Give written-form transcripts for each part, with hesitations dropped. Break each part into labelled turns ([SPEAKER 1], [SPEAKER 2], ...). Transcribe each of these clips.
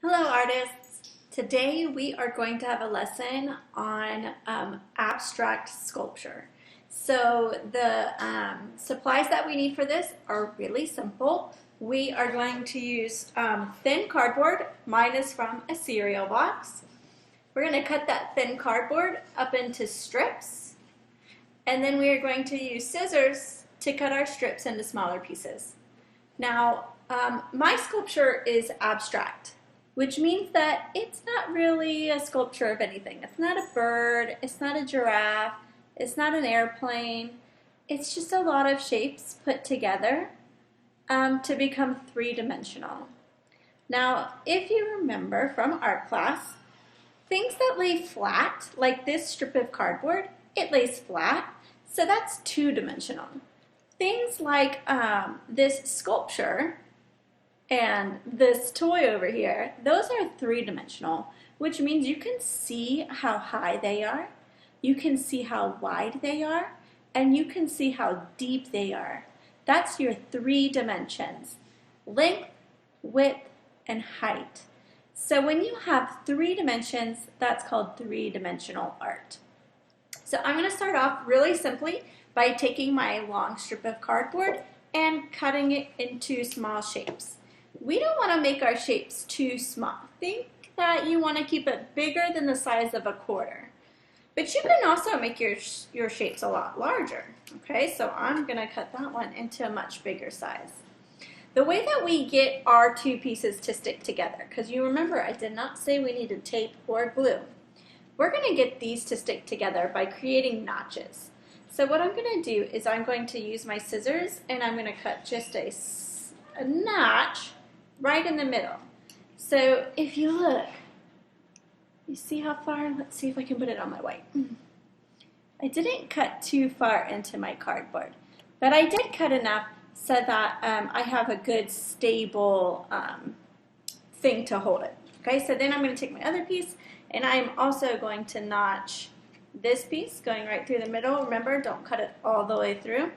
[SPEAKER 1] Hello artists! Today we are going to have a lesson on abstract sculpture. So the supplies that we need for this are really simple. We are going to use thin cardboard. Mine is from a cereal box. We're going to cut that thin cardboard up into strips, and then we are going to use scissors to cut our strips into smaller pieces. Now my sculpture is abstract, which means that it's not really a sculpture of anything. It's not a bird, it's not a giraffe, it's not an airplane. It's just a lot of shapes put together to become three-dimensional. Now, if you remember from art class, things that lay flat, like this strip of cardboard, it lays flat, so that's two-dimensional. Things like this sculpture and this toy over here, those are three-dimensional, which means you can see how high they are, you can see how wide they are, and you can see how deep they are. That's your 3 dimensions: length, width, and height. So when you have 3 dimensions, that's called three-dimensional art. So I'm going to start off really simply by taking my long strip of cardboard and cutting it into small shapes. We don't want to make our shapes too small. Think that you want to keep it bigger than the size of a quarter. But you can also make your shapes a lot larger. Okay, so I'm going to cut that one into a much bigger size. The way that we get our 2 pieces to stick together, because you remember I did not say we needed tape or glue. We're going to get these to stick together by creating notches. So what I'm going to do is I'm going to use my scissors and I'm going to cut just a notch right in the middle. So if you look, you see how far? Let's see if I can put it on my white. I didn't cut too far into my cardboard, but I did cut enough so that I have a good stable thing to hold it. Okay, so then I'm going to take my other piece and I'm also going to notch this piece going right through the middle. Remember, don't cut it all the way through.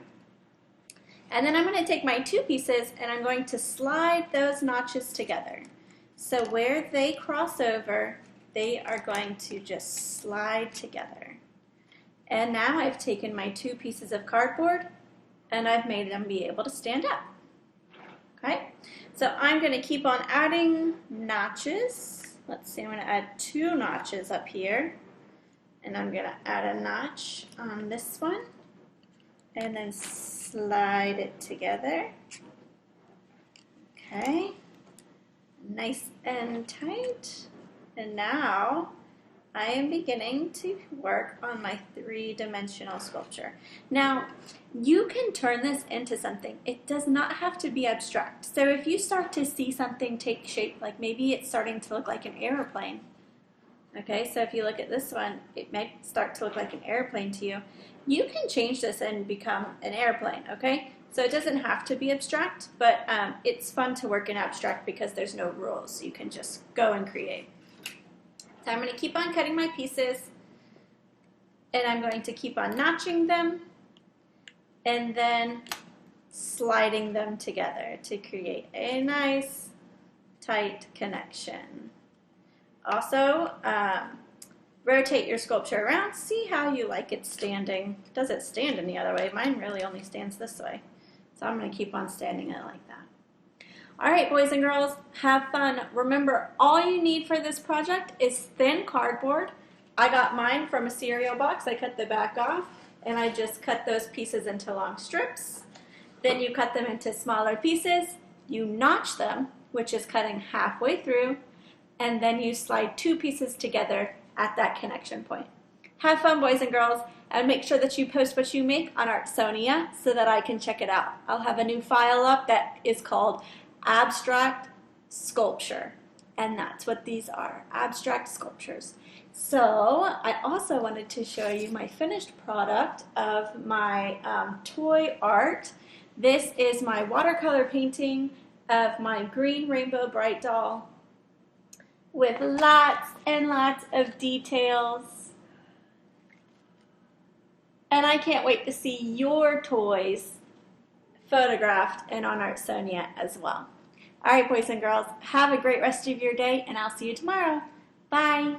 [SPEAKER 1] And then I'm going to take my 2 pieces and I'm going to slide those notches together. So where they cross over, they are going to just slide together. And now I've taken my 2 pieces of cardboard and I've made them be able to stand up. Okay, so I'm going to keep on adding notches. Let's see, I'm going to add 2 notches up here. And I'm going to add a notch on this one. And then slide it together. Okay, nice and tight. And now I am beginning to work on my 3-dimensional sculpture. Now, you can turn this into something. It does not have to be abstract. So if you start to see something take shape, like maybe it's starting to look like an airplane. Okay, so if you look at this one, it might start to look like an airplane to you. You can change this and become an airplane, okay? So it doesn't have to be abstract, but it's fun to work in abstract because there's no rules. You can just go and create. So I'm going to keep on cutting my pieces, and I'm going to keep on notching them, and then sliding them together to create a nice, tight connection. Also, rotate your sculpture around. See how you like it standing. Does it stand any other way? Mine really only stands this way. So I'm going to keep on standing it like that. All right, boys and girls, have fun. Remember, all you need for this project is thin cardboard. I got mine from a cereal box. I cut the back off, and I just cut those pieces into long strips. Then you cut them into smaller pieces. You notch them, which is cutting halfway through, and then you slide 2 pieces together at that connection point. Have fun, boys and girls, and make sure that you post what you make on Artsonia so that I can check it out. I'll have a new file up that is called Abstract Sculpture, and that's what these are, abstract sculptures. So I also wanted to show you my finished product of my toy art. This is my watercolor painting of my green rainbow bright doll, with lots and lots of details. And I can't wait to see your toys photographed and on Artsonia as well. All right, boys and girls, have a great rest of your day, and I'll see you tomorrow. Bye.